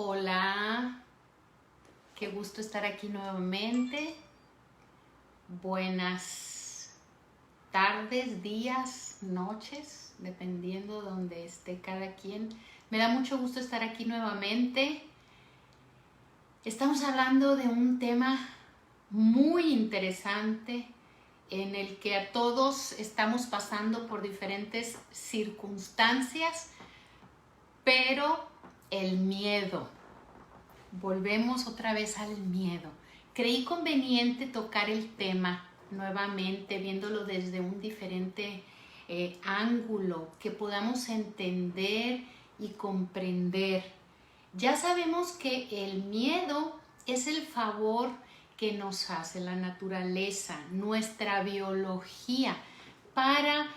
Hola, qué gusto estar aquí nuevamente. Buenas tardes, días, noches, dependiendo de donde esté cada quien. Me da mucho gusto estar aquí nuevamente. Estamos hablando de un tema muy interesante en el que a todos estamos pasando por diferentes circunstancias, pero el miedo. Volvemos otra vez al miedo. Creí conveniente tocar el tema nuevamente, viéndolo desde un diferente ángulo, que podamos entender y comprender. Ya sabemos que el miedo es el favor que nos hace la naturaleza, nuestra biología, para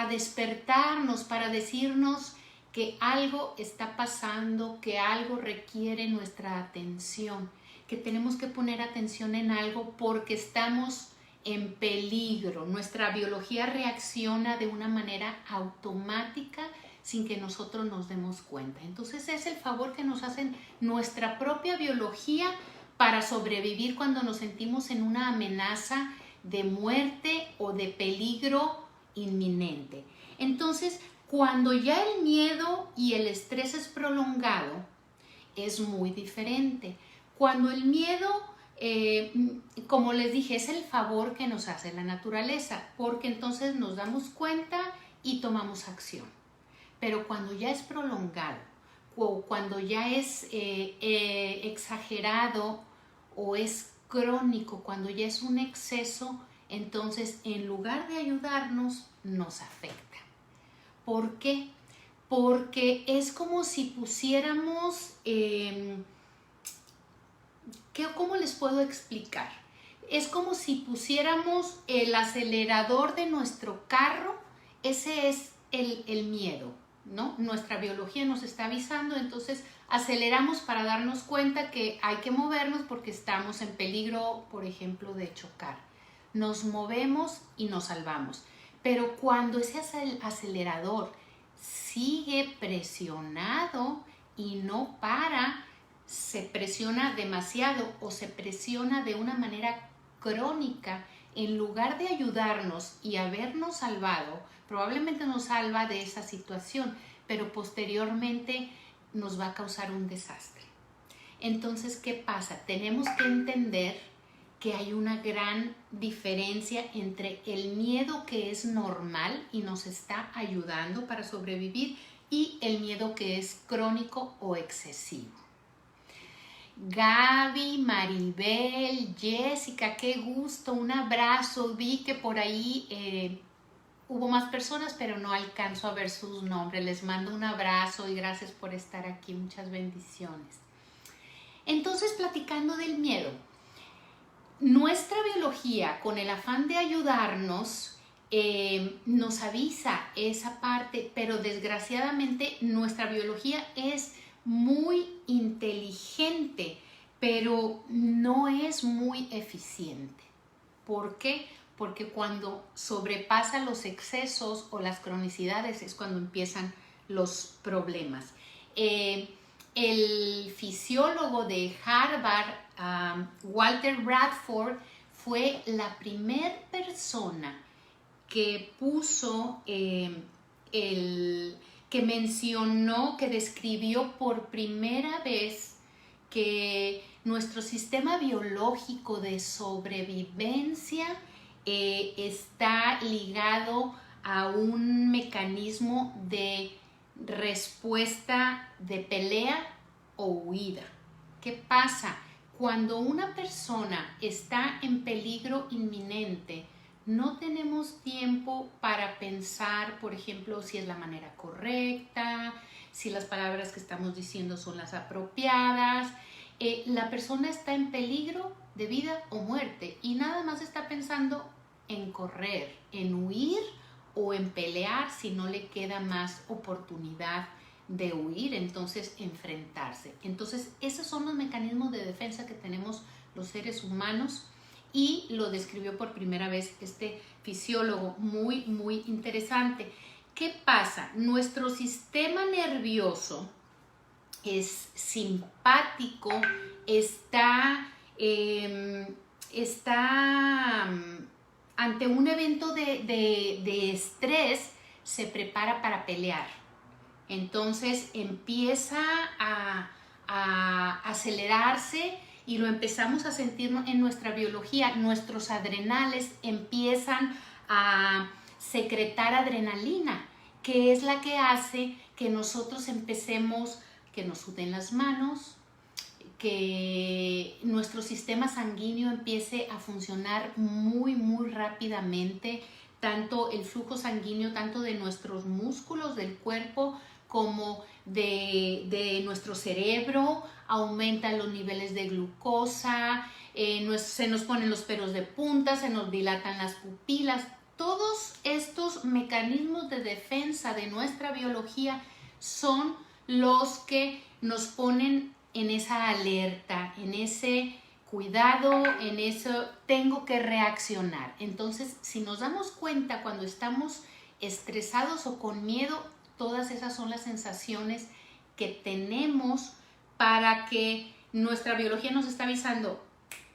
despertarnos, para decirnos que algo está pasando, que algo requiere nuestra atención, que tenemos que poner atención en algo porque estamos en peligro. Nuestra biología reacciona de una manera automática sin que nosotros nos demos cuenta. Entonces es el favor que nos hacen nuestra propia biología para sobrevivir cuando nos sentimos en una amenaza de muerte o de peligro inminente. Entonces, cuando ya el miedo y el estrés es prolongado, es muy diferente. Cuando el miedo, como les dije, es el favor que nos hace la naturaleza, porque entonces nos damos cuenta y tomamos acción. Pero cuando ya es prolongado, o cuando ya es exagerado o es crónico, cuando ya es un exceso, entonces en lugar de ayudarnos, nos afecta. ¿Por qué? Porque es como si pusiéramos, ¿cómo les puedo explicar? Es como si pusiéramos el acelerador de nuestro carro. Ese es el miedo, ¿no? Nuestra biología nos está avisando, entonces aceleramos para darnos cuenta que hay que movernos porque estamos en peligro, por ejemplo, de chocar. Nos movemos y nos salvamos. Pero cuando ese acelerador sigue presionado y no para, se presiona demasiado o se presiona de una manera crónica, en lugar de ayudarnos y habernos salvado, probablemente nos salva de esa situación, pero posteriormente nos va a causar un desastre. Entonces, ¿qué pasa? Tenemos que entender que hay una gran diferencia entre el miedo que es normal y nos está ayudando para sobrevivir y el miedo que es crónico o excesivo. Gaby, Maribel, Jessica, qué gusto, un abrazo. Vi que por ahí hubo más personas, pero no alcanzo a ver sus nombres. Les mando un abrazo y gracias por estar aquí. Muchas bendiciones. Entonces, platicando del miedo, nuestra biología, con el afán de ayudarnos, nos avisa esa parte, pero desgraciadamente nuestra biología es muy inteligente, pero no es muy eficiente. ¿Por qué? Porque cuando sobrepasa los excesos o las cronicidades es cuando empiezan los problemas. El fisiólogo de Harvard, Walter Bradford, fue la primera persona que que mencionó, que describió por primera vez que nuestro sistema biológico de sobrevivencia está ligado a un mecanismo de respuesta de pelea o huida. ¿Qué pasa? Cuando una persona está en peligro inminente, no tenemos tiempo para pensar, por ejemplo, si es la manera correcta, si las palabras que estamos diciendo son las apropiadas. La persona está en peligro de vida o muerte y nada más está pensando en correr, en huir o en pelear si no le queda más oportunidad de huir, entonces enfrentarse. Entonces esos son los mecanismos de defensa que tenemos los seres humanos y lo describió por primera vez este fisiólogo muy interesante. ¿Qué pasa? Nuestro sistema nervioso es simpático, está ante un evento de estrés, se prepara para pelear. Entonces empieza a acelerarse y lo empezamos a sentir en nuestra biología. Nuestros adrenales empiezan a secretar adrenalina, que es la que hace que nosotros empecemos, que nos suden las manos, que nuestro sistema sanguíneo empiece a funcionar muy rápidamente, tanto el flujo sanguíneo, tanto de nuestros músculos del cuerpo como de nuestro cerebro, aumentan los niveles de glucosa, se nos ponen los pelos de punta, se nos dilatan las pupilas. Todos estos mecanismos de defensa de nuestra biología son los que nos ponen en esa alerta, en ese cuidado, en eso tengo que reaccionar. Entonces, si nos damos cuenta cuando estamos estresados o con miedo, todas esas son las sensaciones que tenemos para que nuestra biología nos está avisando: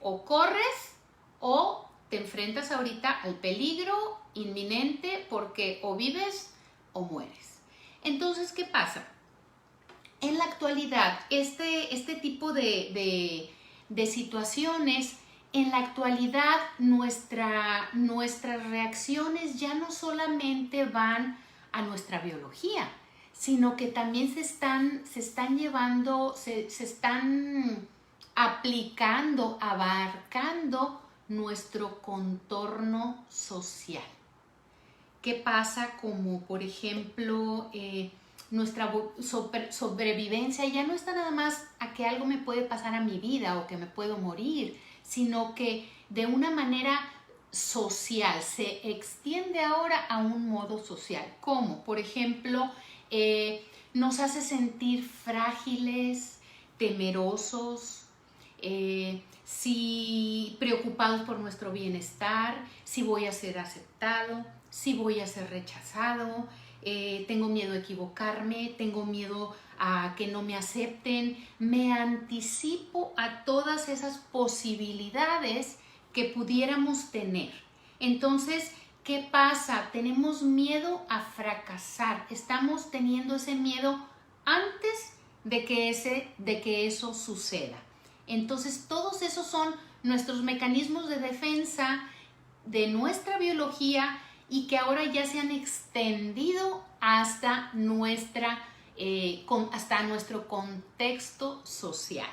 o corres o te enfrentas ahorita al peligro inminente, porque o vives o mueres. Entonces, ¿qué pasa? En la actualidad, este tipo de situaciones, en la actualidad nuestras reacciones ya no solamente van a nuestra biología, sino que también se están aplicando, abarcando nuestro contorno social. ¿Qué pasa? Como por ejemplo, nuestra sobrevivencia ya no está nada más a que algo me puede pasar a mi vida o que me puedo morir, sino que de una manera social se extiende ahora a un modo social. ¿Cómo? Por ejemplo, nos hace sentir frágiles, temerosos, si preocupados por nuestro bienestar, si voy a ser aceptado, si voy a ser rechazado, tengo miedo a equivocarme, tengo miedo a que no me acepten. Me anticipo a todas esas posibilidades que pudiéramos tener. Entonces, ¿qué pasa? Tenemos miedo a fracasar. Estamos teniendo ese miedo antes de que eso suceda. Entonces, todos esos son nuestros mecanismos de defensa de nuestra biología y que ahora ya se han extendido hasta nuestro contexto social.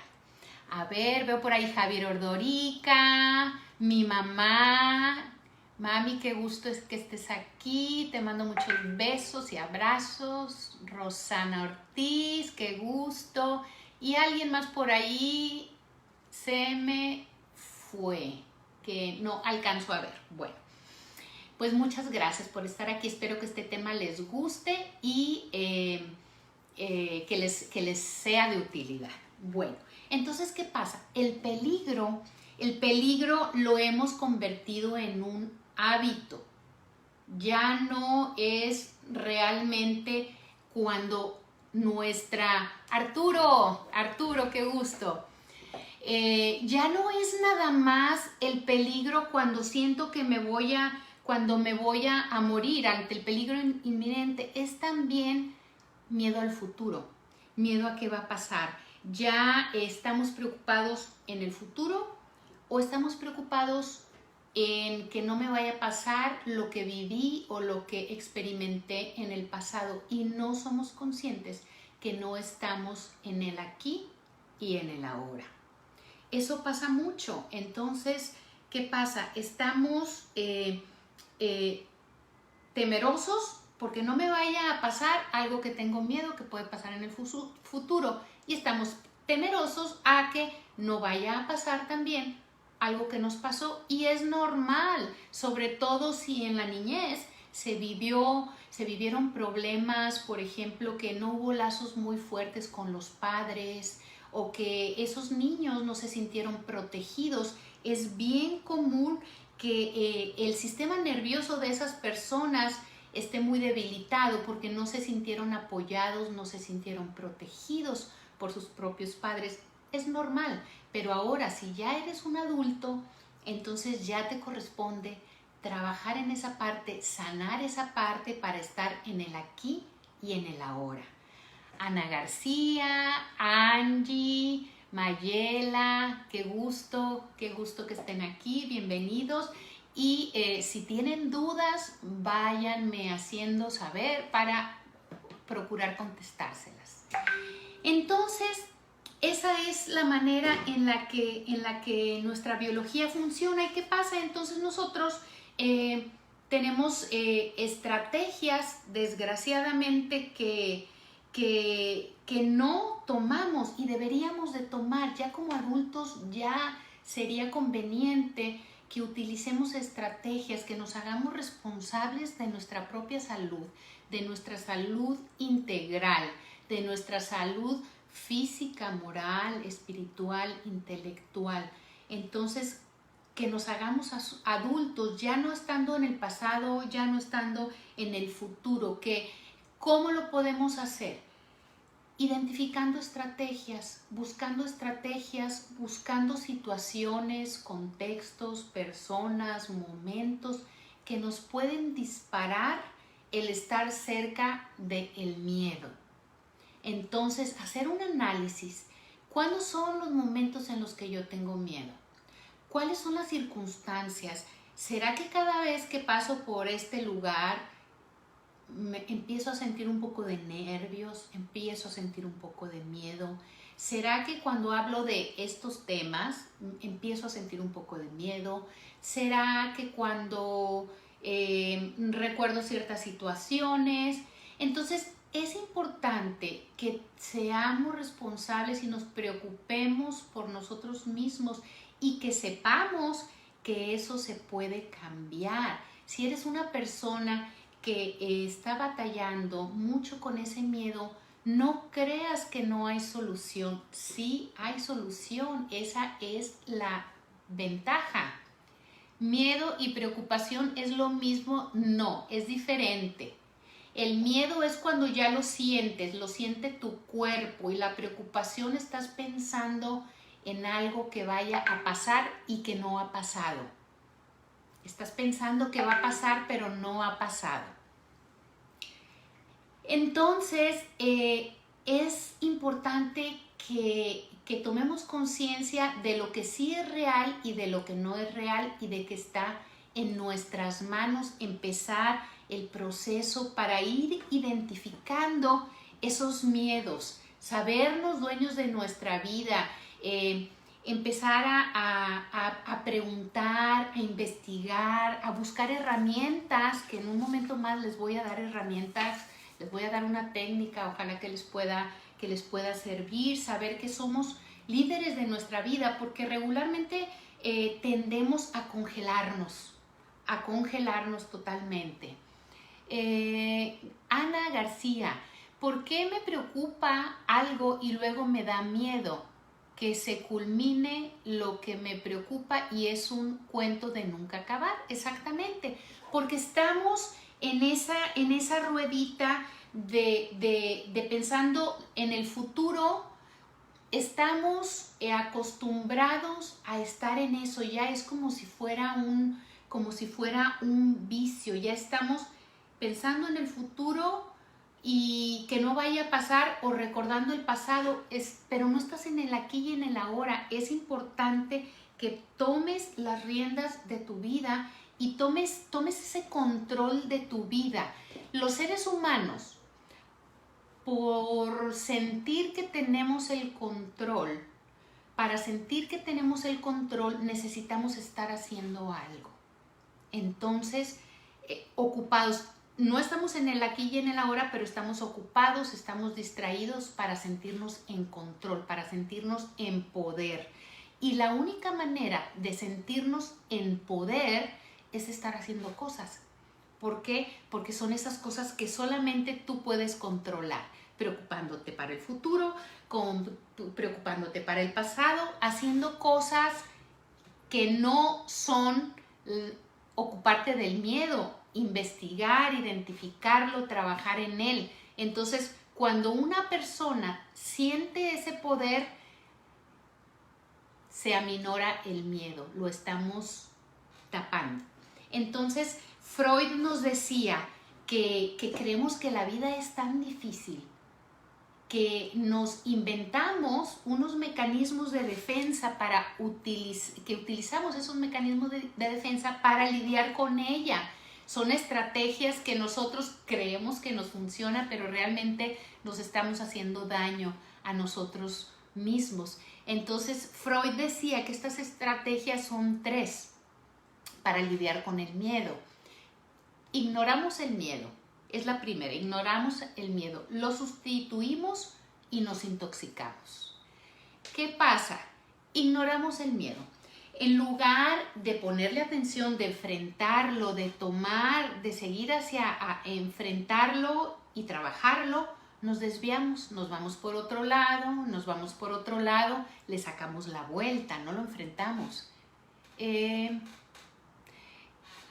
A ver, veo por ahí Javier Ordorica, mi mamá. Mami, qué gusto es que estés aquí. Te mando muchos besos y abrazos. Rosana Ortiz, qué gusto. Y alguien más por ahí se me fue, que no alcanzo a ver. Bueno, pues muchas gracias por estar aquí. Espero que este tema les guste y que les sea de utilidad. Bueno, entonces, ¿qué pasa? El peligro lo hemos convertido en un hábito. Ya no es realmente cuando Arturo, qué gusto. Ya no es nada más el peligro cuando siento que me voy a morir ante el peligro inminente. Es también miedo al futuro, miedo a qué va a pasar. Ya estamos preocupados en el futuro o estamos preocupados en que no me vaya a pasar lo que viví o lo que experimenté en el pasado, y no somos conscientes que no estamos en el aquí y en el ahora. Eso pasa mucho. Entonces, ¿qué pasa? Estamos temerosos porque no me vaya a pasar algo que tengo miedo que puede pasar en el futuro, y estamos temerosos a que no vaya a pasar también algo que nos pasó, y es normal, sobre todo si en la niñez se vivieron problemas, por ejemplo, que no hubo lazos muy fuertes con los padres o que esos niños no se sintieron protegidos. Es bien común que el sistema nervioso de esas personas esté muy debilitado porque no se sintieron apoyados, no se sintieron protegidos por sus propios padres. Es normal, pero ahora si ya eres un adulto, entonces ya te corresponde trabajar en esa parte, sanar esa parte para estar en el aquí y en el ahora. Ana García, Angie, Mayela, qué gusto que estén aquí, bienvenidos. Y si tienen dudas, váyanme haciendo saber para procurar contestárselas. Entonces, esa es la manera en la que nuestra biología funciona. ¿Y qué pasa? Entonces nosotros tenemos estrategias, desgraciadamente, que no tomamos y deberíamos de tomar. Ya como adultos ya sería conveniente que utilicemos estrategias, que nos hagamos responsables de nuestra propia salud, de nuestra salud integral, de nuestra salud física, moral, espiritual, intelectual. Entonces, que nos hagamos adultos, ya no estando en el pasado, ya no estando en el futuro. ¿Cómo lo podemos hacer? Identificando estrategias, buscando situaciones, contextos, personas, momentos que nos pueden disparar el estar cerca del miedo. Entonces, hacer un análisis. ¿Cuáles son los momentos en los que yo tengo miedo? ¿Cuáles son las circunstancias? ¿Será que cada vez que paso por este lugar empiezo a sentir un poco de nervios, empiezo a sentir un poco de miedo? ¿Será que cuando hablo de estos temas empiezo a sentir un poco de miedo? ¿Será que cuando recuerdo ciertas situaciones? Entonces, es importante que seamos responsables y nos preocupemos por nosotros mismos y que sepamos que eso se puede cambiar. Si eres una persona que está batallando mucho con ese miedo, no creas que no hay solución. Sí hay solución, esa es la ventaja. ¿Miedo y preocupación es lo mismo? No, es diferente. El miedo es cuando ya lo siente tu cuerpo, y la preocupación estás pensando en algo que vaya a pasar y que no ha pasado. Estás pensando que va a pasar, pero no ha pasado. Entonces, es importante que tomemos conciencia de lo que sí es real y de lo que no es real, y de que está en nuestras manos empezar el proceso para ir identificando esos miedos, sabernos dueños de nuestra vida, empezar a preguntar, a investigar, a buscar herramientas, que en un momento más les voy a dar herramientas, les voy a dar una técnica, ojalá que les pueda servir, saber que somos líderes de nuestra vida, porque regularmente tendemos a congelarnos totalmente. Ana García, ¿por qué me preocupa algo y luego me da miedo que se culmine lo que me preocupa y es un cuento de nunca acabar? Exactamente, porque estamos en esa ruedita de pensando en el futuro. Estamos acostumbrados a estar en eso, ya es como si fuera un vicio, ya estamos pensando en el futuro y que no vaya a pasar, o recordando el pasado, pero no estás en el aquí y en el ahora. Es importante que tomes las riendas de tu vida y tomes ese control de tu vida. Los seres humanos, por sentir que tenemos el control, para sentir que tenemos el control, necesitamos estar haciendo algo. Entonces, ocupados, no estamos en el aquí y en el ahora, pero estamos ocupados, estamos distraídos para sentirnos en control, para sentirnos en poder. Y la única manera de sentirnos en poder es estar haciendo cosas. ¿Por qué? Porque son esas cosas que solamente tú puedes controlar, preocupándote para el futuro, preocupándote para el pasado, haciendo cosas que no son ocuparte del miedo. investigar, identificarlo, trabajar en él. Entonces, cuando una persona siente ese poder, se aminora el miedo, lo estamos tapando. Entonces, Freud nos decía que creemos que la vida es tan difícil que nos inventamos unos mecanismos de defensa que utilizamos esos mecanismos de defensa para lidiar con ella. Son estrategias que nosotros creemos que nos funcionan, pero realmente nos estamos haciendo daño a nosotros mismos. Entonces, Freud decía que estas estrategias son 3 para lidiar con el miedo. Ignoramos el miedo. Es la primera, ignoramos el miedo, lo sustituimos y nos intoxicamos. ¿Qué pasa? Ignoramos el miedo. En lugar de ponerle atención, de enfrentarlo, de seguir hacia enfrentarlo y trabajarlo, nos desviamos, nos vamos por otro lado, le sacamos la vuelta, no lo enfrentamos.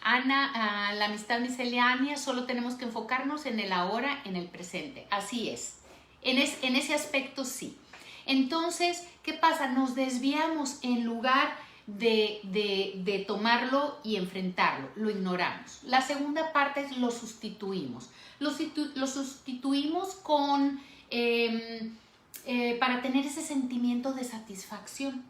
Ana, la amistad miscelánea, solo tenemos que enfocarnos en el ahora, en el presente. Así es. En ese aspecto sí. Entonces, ¿qué pasa? Nos desviamos en lugar de tomarlo y enfrentarlo. Lo ignoramos. La segunda parte es lo sustituimos. Lo sustituimos con para tener ese sentimiento de satisfacción.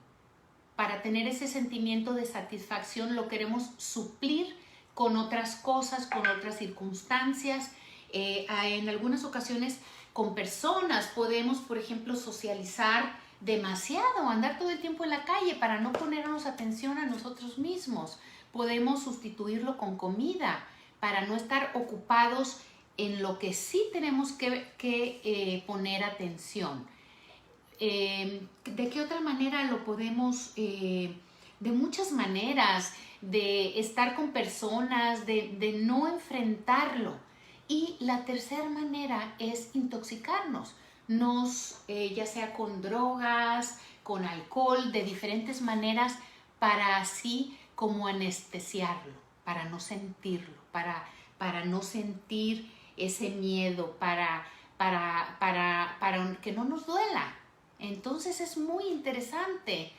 Para tener ese sentimiento de satisfacción lo queremos suplir con otras cosas, con otras circunstancias. En algunas ocasiones con personas podemos, por ejemplo, socializar demasiado, andar todo el tiempo en la calle para no ponernos atención a nosotros mismos. Podemos sustituirlo con comida para no estar ocupados en lo que sí tenemos que poner atención. ¿De qué otra manera lo podemos? De muchas maneras, de estar con personas, de no enfrentarlo. Y la tercera manera es intoxicarnos, ya sea con drogas, con alcohol, de diferentes maneras, para así como anestesiarlo, para no sentirlo, para no sentir ese miedo, para que no nos duela. Entonces es muy interesante.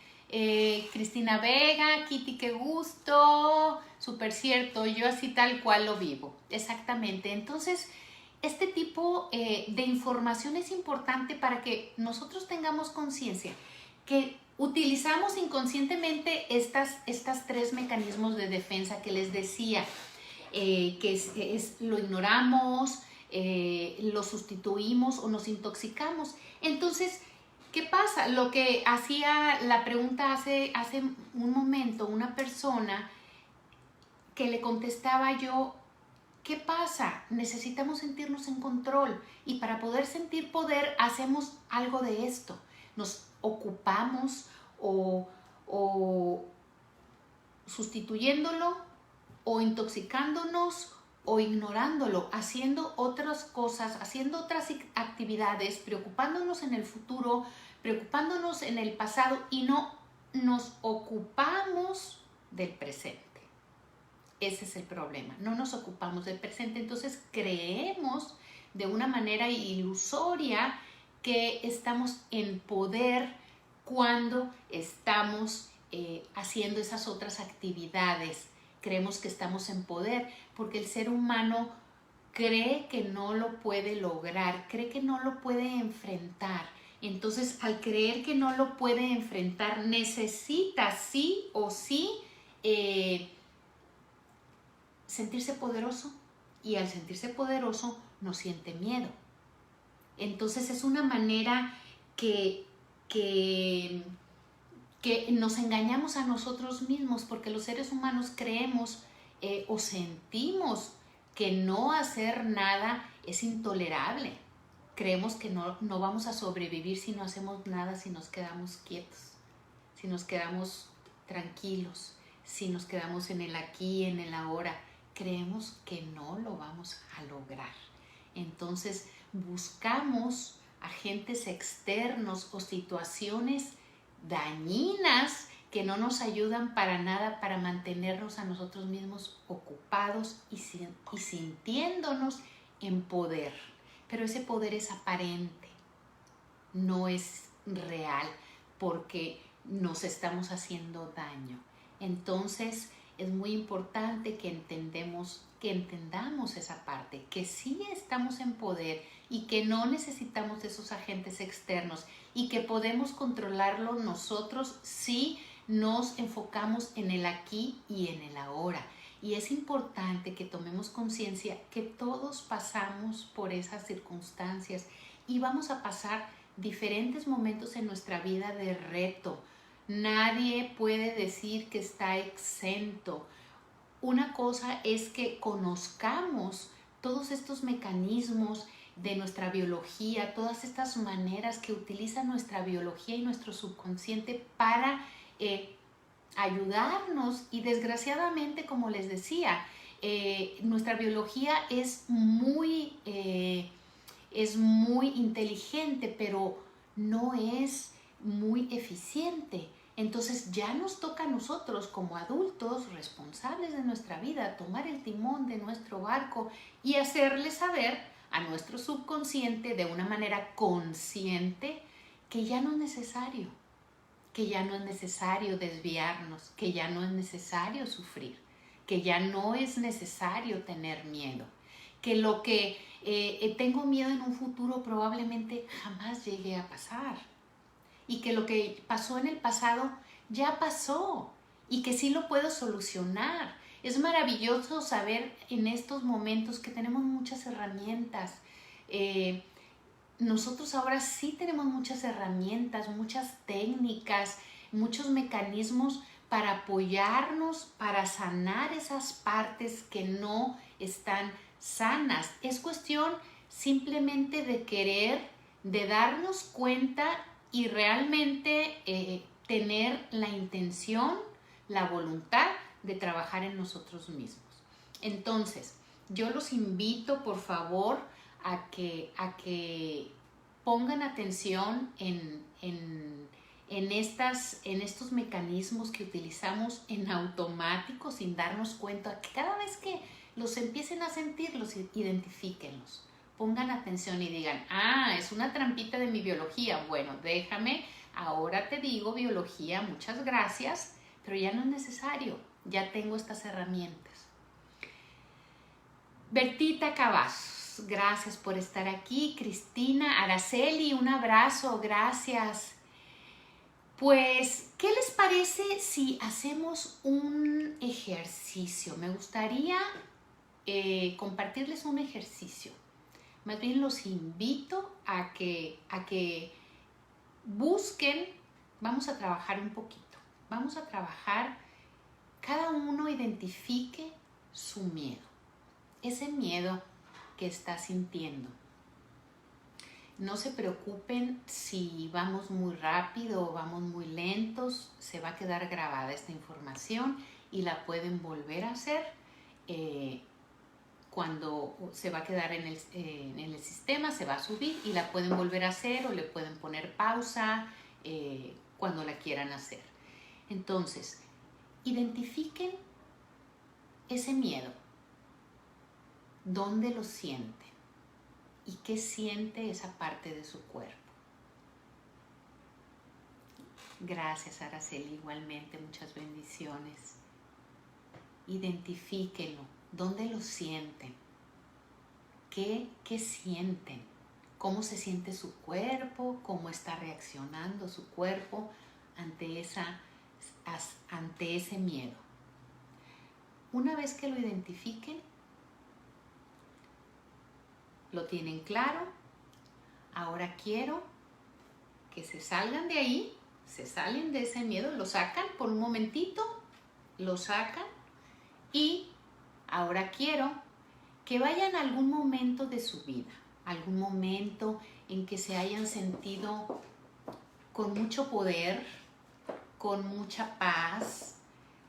Cristina Vega, Kitty, qué gusto, súper cierto, yo así tal cual lo vivo, exactamente. Entonces, este tipo de información es importante para que nosotros tengamos conciencia que utilizamos inconscientemente estas 3 mecanismos de defensa que les decía, que lo ignoramos, lo sustituimos o nos intoxicamos. Entonces, ¿qué pasa? Lo que hacía la pregunta hace un momento una persona que le contestaba yo, ¿qué pasa? Necesitamos sentirnos en control y para poder sentir poder hacemos algo de esto. Nos ocupamos o sustituyéndolo o intoxicándonos o ignorándolo, haciendo otras cosas, haciendo otras actividades, preocupándonos en el futuro, preocupándonos en el pasado y no nos ocupamos del presente. Ese es el problema, no nos ocupamos del presente, entonces creemos de una manera ilusoria que estamos en poder cuando estamos haciendo esas otras actividades. Creemos que estamos en poder porque el ser humano cree que no lo puede lograr, cree que no lo puede enfrentar. Entonces, al creer que no lo puede enfrentar, necesita sí o sí sentirse poderoso. Y al sentirse poderoso, no siente miedo. Entonces, es una manera que nos engañamos a nosotros mismos, porque los seres humanos creemos o sentimos que no hacer nada es intolerable. Creemos que no vamos a sobrevivir si no hacemos nada, si nos quedamos quietos, si nos quedamos tranquilos, si nos quedamos en el aquí, en el ahora. Creemos que no lo vamos a lograr. Entonces buscamos agentes externos o situaciones dañinas que no nos ayudan para nada para mantenernos a nosotros mismos ocupados y sintiéndonos en poder. Pero ese poder es aparente, no es real, porque nos estamos haciendo daño. Entonces es muy importante que entendamos esa parte, que sí estamos en poder y que no necesitamos de esos agentes externos y que podemos controlarlo nosotros si nos enfocamos en el aquí y en el ahora. Y es importante que tomemos conciencia que todos pasamos por esas circunstancias y vamos a pasar diferentes momentos en nuestra vida de reto. Nadie puede decir que está exento. Una cosa es que conozcamos todos estos mecanismos de nuestra biología, todas estas maneras que utiliza nuestra biología y nuestro subconsciente para ayudarnos. Y desgraciadamente, como les decía, nuestra biología es muy inteligente, pero no es muy eficiente. Entonces ya nos toca a nosotros como adultos responsables de nuestra vida tomar el timón de nuestro barco y hacerle saber a nuestro subconsciente de una manera consciente que ya no es necesario, que ya no es necesario desviarnos, que ya no es necesario sufrir, que ya no es necesario tener miedo, que lo que tengo miedo en un futuro probablemente jamás llegue a pasar y que lo que pasó en el pasado ya pasó y que sí lo puedo solucionar. Es maravilloso saber en estos momentos que tenemos muchas herramientas. Nosotros ahora sí tenemos muchas herramientas, muchas técnicas, muchos mecanismos para apoyarnos, para sanar esas partes que no están sanas. Es cuestión simplemente de querer, de darnos cuenta y realmente tener la intención, la voluntad de trabajar en nosotros mismos. Entonces, yo los invito, por favor, a que pongan atención en estos mecanismos que utilizamos en automático sin darnos cuenta, que cada vez que los empiecen a sentir, los identifíquenlos. Pongan atención y digan, es una trampita de mi biología. Bueno, déjame, ahora te digo biología, muchas gracias, pero ya no es necesario, ya tengo estas herramientas. Bertita Cavazos, gracias por estar aquí. Cristina, Araceli, un abrazo, gracias. Pues, ¿qué les parece si hacemos un ejercicio? Me gustaría compartirles un ejercicio. Más bien los invito a que busquen, vamos a trabajar un poquito, vamos a trabajar, cada uno identifique su miedo, ese miedo que está sintiendo. No se preocupen si vamos muy rápido o vamos muy lentos, se va a quedar grabada esta información y la pueden volver a hacer cuando se va a quedar en el sistema, se va a subir y la pueden volver a hacer o le pueden poner pausa cuando la quieran hacer. Entonces, identifiquen ese miedo, dónde lo sienten y qué siente esa parte de su cuerpo. Gracias, Araceli, igualmente, muchas bendiciones. Identifíquenlo, dónde lo sienten, qué sienten, cómo se siente su cuerpo, cómo está reaccionando su cuerpo ante ese miedo. Una vez que lo identifiquen, lo tienen claro, ahora quiero que se salgan de ahí, se salen de ese miedo, lo sacan por un momentito, lo sacan y ahora quiero que vayan a algún momento de su vida, algún momento en que se hayan sentido con mucho poder, con mucha paz,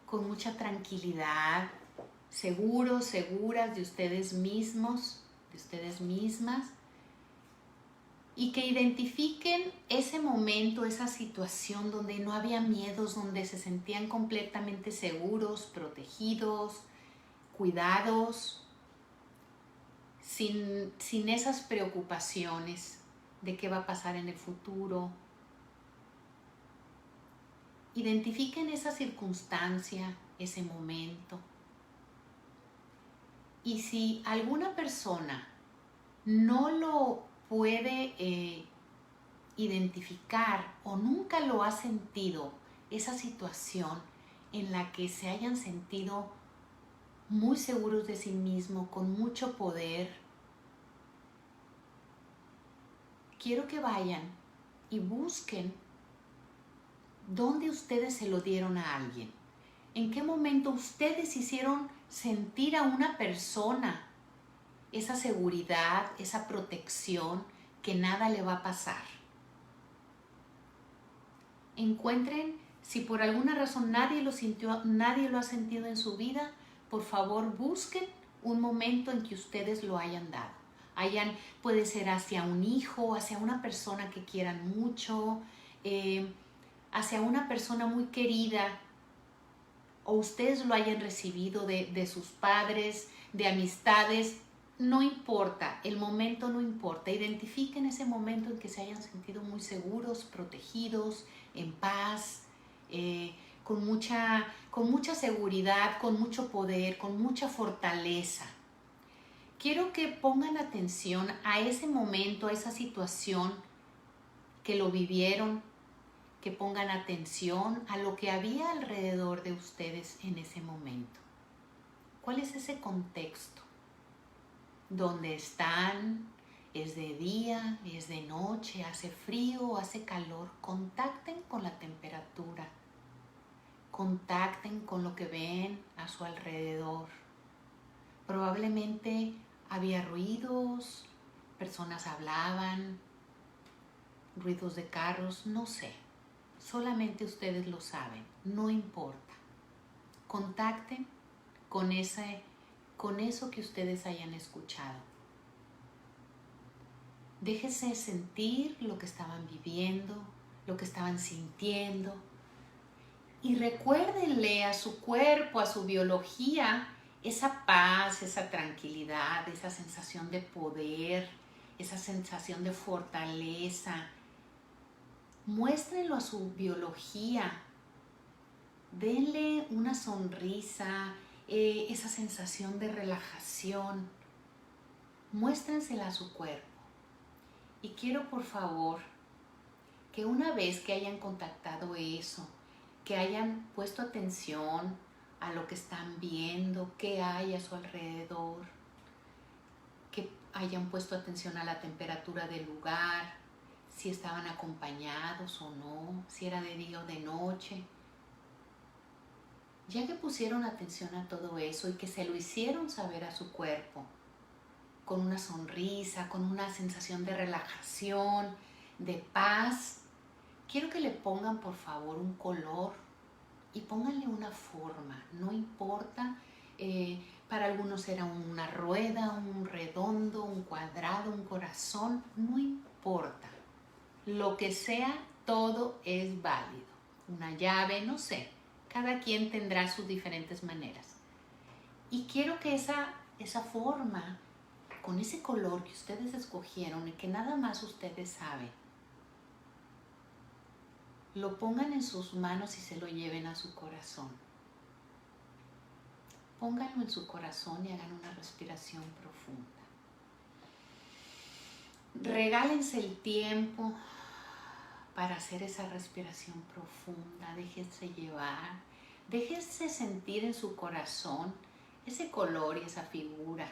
con mucha tranquilidad, seguros, seguras de ustedes mismos, de ustedes mismas. y que identifiquen ese momento, esa situación donde no había miedos, donde se sentían completamente seguros, protegidos, cuidados, sin esas preocupaciones de qué va a pasar en el futuro. Identifiquen esa circunstancia, ese momento. Y si alguna persona no lo puede identificar o nunca lo ha sentido, esa situación en la que se hayan sentido muy seguros de sí mismos, con mucho poder, quiero que vayan y busquen dónde ustedes se lo dieron a alguien. ¿En qué momento ustedes hicieron sentir a una persona esa seguridad, esa protección, que nada le va a pasar? Encuentren, si por alguna razón nadie lo sintió, nadie lo ha sentido en su vida, por favor busquen un momento en que ustedes lo hayan dado. Puede ser hacia un hijo, hacia una persona que quieran mucho, hacia una persona muy querida, o ustedes lo hayan recibido de sus padres, de amistades. No importa, el momento no importa. Identifiquen ese momento en que se hayan sentido muy seguros, protegidos, en paz, con mucha seguridad, con mucho poder, con mucha fortaleza. Quiero que pongan atención a ese momento, a esa situación que lo vivieron, que pongan atención a lo que había alrededor de ustedes en ese momento. ¿Cuál es ese contexto? ¿Dónde están? ¿Es de día? ¿Es de noche? ¿Hace frío? ¿Hace calor? Contacten con la temperatura. Contacten con lo que ven a su alrededor. Probablemente había ruidos, personas hablaban, ruidos de carros, no sé. Solamente ustedes lo saben, no importa. Contacten con eso que ustedes hayan escuchado. Déjense sentir lo que estaban viviendo, lo que estaban sintiendo. Y recuérdenle a su cuerpo, a su biología, esa paz, esa tranquilidad, esa sensación de poder, esa sensación de fortaleza. Muéstrenlo a su biología. Denle una sonrisa, esa sensación de relajación. Muéstrensela a su cuerpo. Y quiero, por favor, que una vez que hayan contactado eso, que hayan puesto atención a lo que están viendo, qué hay a su alrededor, que hayan puesto atención a la temperatura del lugar, si estaban acompañados o no, si era de día o de noche. Ya que pusieron atención a todo eso y que se lo hicieron saber a su cuerpo, con una sonrisa, con una sensación de relajación, de paz, quiero que le pongan por favor un color y pónganle una forma. No importa, para algunos era una rueda, un redondo, un cuadrado, un corazón, no importa. Lo que sea, todo es válido. Una llave, no sé. Cada quien tendrá sus diferentes maneras. Y quiero que esa forma, con ese color que ustedes escogieron y que nada más ustedes saben, lo pongan en sus manos y se lo lleven a su corazón. Pónganlo en su corazón y hagan una respiración profunda. Regálense el tiempo para hacer esa respiración profunda. Déjense llevar, déjense sentir en su corazón ese color y esa figura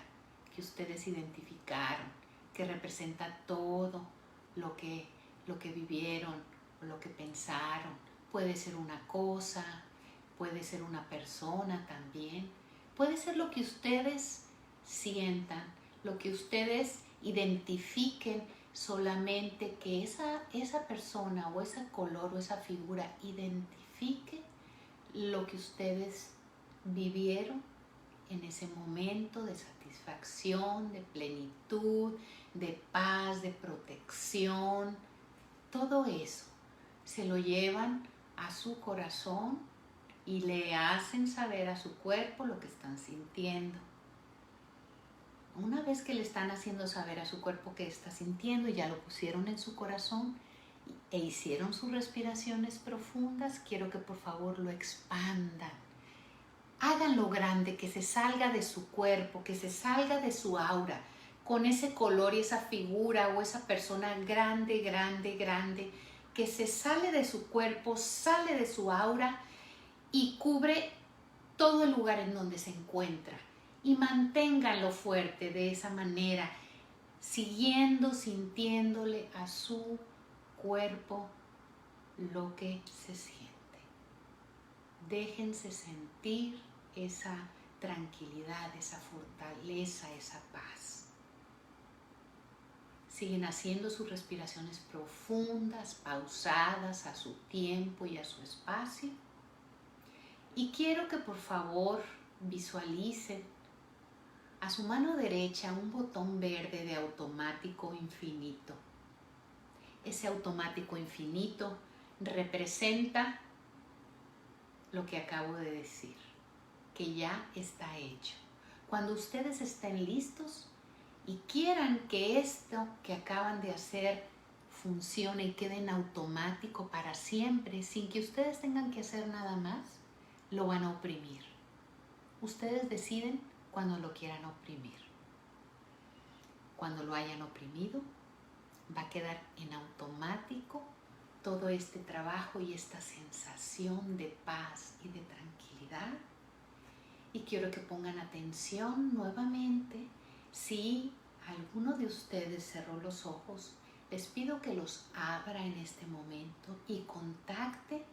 que ustedes identificaron, que representa todo lo que vivieron o lo que pensaron. Puede ser una cosa, puede ser una persona también, puede ser lo que ustedes sientan, lo que ustedes identifiquen, solamente que esa persona o ese color o esa figura identifique lo que ustedes vivieron en ese momento de satisfacción, de plenitud, de paz, de protección. Todo eso se lo llevan a su corazón y le hacen saber a su cuerpo lo que están sintiendo. Una vez que le están haciendo saber a su cuerpo que está sintiendo y ya lo pusieron en su corazón e hicieron sus respiraciones profundas, quiero que por favor lo expandan. Háganlo grande, que se salga de su cuerpo, que se salga de su aura, con ese color y esa figura o esa persona grande, grande, grande, que se sale de su cuerpo, sale de su aura y cubre todo el lugar en donde se encuentra. Y manténganlo fuerte de esa manera, siguiendo, sintiéndole a su cuerpo lo que se siente. Déjense sentir esa tranquilidad, esa fortaleza, esa paz. Siguen haciendo sus respiraciones profundas, pausadas, a su tiempo y a su espacio. Y quiero que por favor visualicen a su mano derecha un botón verde de automático infinito. Ese automático infinito representa lo que acabo de decir, que ya está hecho. Cuando ustedes estén listos y quieran que esto que acaban de hacer funcione y quede en automático para siempre, sin que ustedes tengan que hacer nada más, lo van a oprimir. Ustedes deciden cuando lo quieran oprimir. Cuando lo hayan oprimido, va a quedar en automático todo este trabajo y esta sensación de paz y de tranquilidad. Y quiero que pongan atención nuevamente. Si alguno de ustedes cerró los ojos, les pido que los abra en este momento y contacte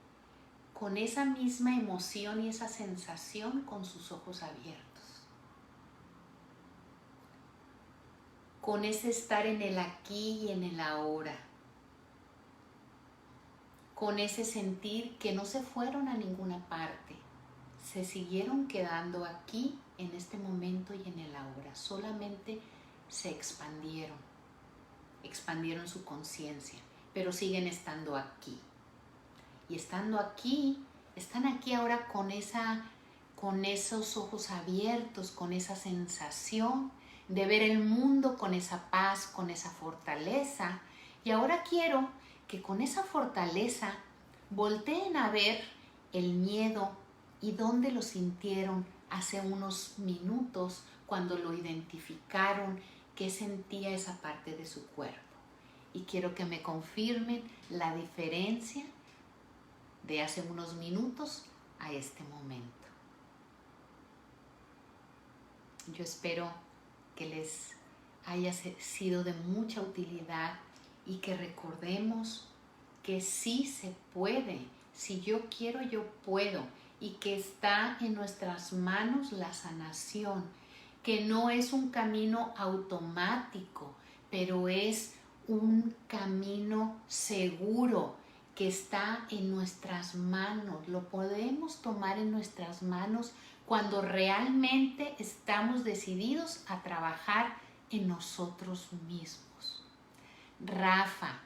con esa misma emoción y esa sensación con sus ojos abiertos. Con ese estar en el aquí y en el ahora. Con ese sentir que no se fueron a ninguna parte. Se siguieron quedando aquí en este momento y en el ahora. Solamente se expandieron. Expandieron su conciencia, pero siguen estando aquí. Y estando aquí, están aquí ahora con esos ojos abiertos, con esa sensación de ver el mundo con esa paz, con esa fortaleza. Y ahora quiero que con esa fortaleza volteen a ver el miedo y dónde lo sintieron hace unos minutos cuando lo identificaron, qué sentía esa parte de su cuerpo. Y quiero que me confirmen la diferencia de hace unos minutos a este momento. Yo espero que les haya sido de mucha utilidad y que recordemos que sí se puede. Si yo quiero, yo puedo. Y que está en nuestras manos la sanación. Que no es un camino automático, pero es un camino seguro que está en nuestras manos. Lo podemos tomar en nuestras manos cuando realmente estamos decididos a trabajar en nosotros mismos. Rafa,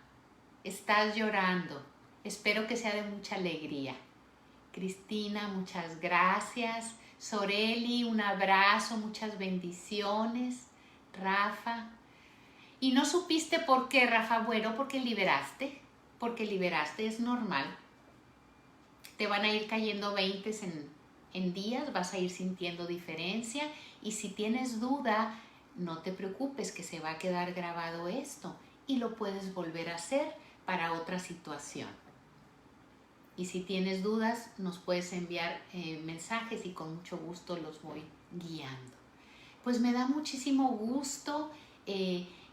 estás llorando. Espero que sea de mucha alegría. Cristina, muchas gracias. Soreli, un abrazo, muchas bendiciones. Rafa. ¿Y no supiste por qué, Rafa? Bueno, porque liberaste. Porque liberaste, es normal. Te van a ir cayendo 20 en días, vas a ir sintiendo diferencia. Y si tienes duda, no te preocupes, que se va a quedar grabado esto. Y lo puedes volver a hacer para otra situación. Y si tienes dudas, nos puedes enviar mensajes y con mucho gusto los voy guiando. Pues me da muchísimo gusto.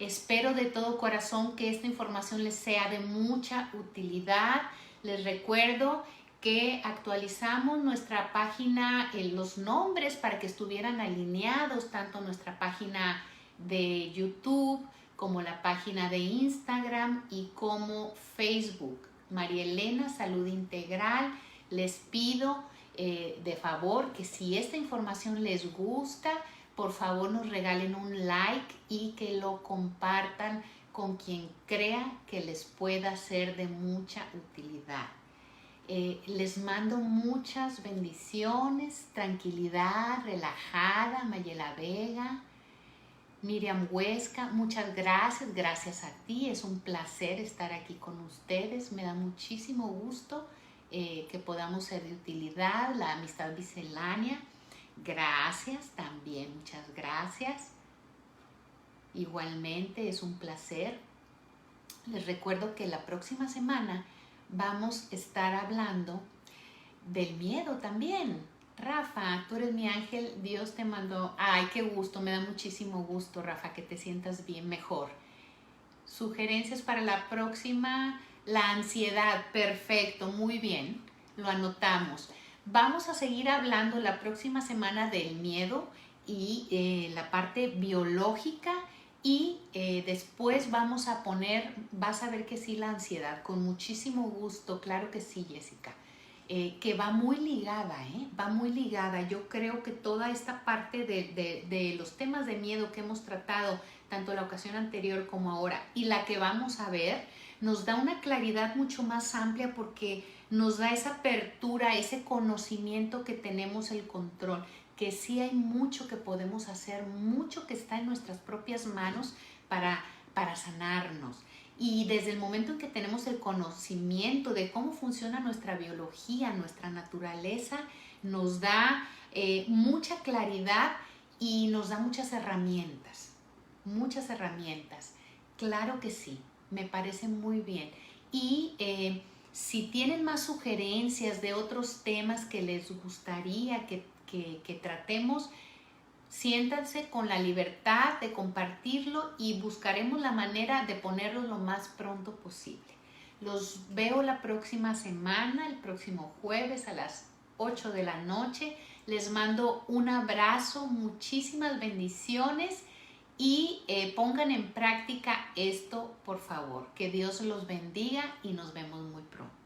Espero de todo corazón que esta información les sea de mucha utilidad. Les recuerdo que actualizamos nuestra página, los nombres para que estuvieran alineados, tanto nuestra página de YouTube como la página de Instagram y como Facebook. María Elena Salud Integral. Les pido de favor que si esta información les gusta, por favor nos regalen un like y que lo compartan con quien crea que les pueda ser de mucha utilidad. Les mando muchas bendiciones, tranquilidad, relajada, Mayela Vega, Miriam Huesca, muchas gracias, gracias a ti, es un placer estar aquí con ustedes, me da muchísimo gusto que podamos ser de utilidad, la amistad miscelánea, gracias también, muchas gracias, igualmente es un placer. Les recuerdo que la próxima semana vamos a estar hablando del miedo también. Rafa, tú eres mi ángel, Dios te mandó. Ay, qué gusto, me da muchísimo gusto, Rafa, que te sientas bien, mejor. Sugerencias para la próxima, la ansiedad, perfecto, muy bien, lo anotamos. Vamos a seguir hablando la próxima semana del miedo y la parte biológica y después vamos a poner, vas a ver que sí, la ansiedad, con muchísimo gusto, claro que sí, Jessica. Que va muy ligada, va muy ligada. Yo creo que toda esta parte de los temas de miedo que hemos tratado, tanto la ocasión anterior como ahora, y la que vamos a ver, nos da una claridad mucho más amplia porque nos da esa apertura, ese conocimiento que tenemos el control, que sí hay mucho que podemos hacer, mucho que está en nuestras propias manos para sanarnos. Y desde el momento en que tenemos el conocimiento de cómo funciona nuestra biología, nuestra naturaleza, nos da mucha claridad y nos da muchas herramientas. Muchas herramientas. Claro que sí, me parece muy bien. Y si tienen más sugerencias de otros temas que les gustaría que tratemos, siéntanse con la libertad de compartirlo y buscaremos la manera de ponerlo lo más pronto posible. Los veo la próxima semana, el próximo jueves a las 8 de la noche. Les mando un abrazo, muchísimas bendiciones y pongan en práctica esto, por favor. Que Dios los bendiga y nos vemos muy pronto.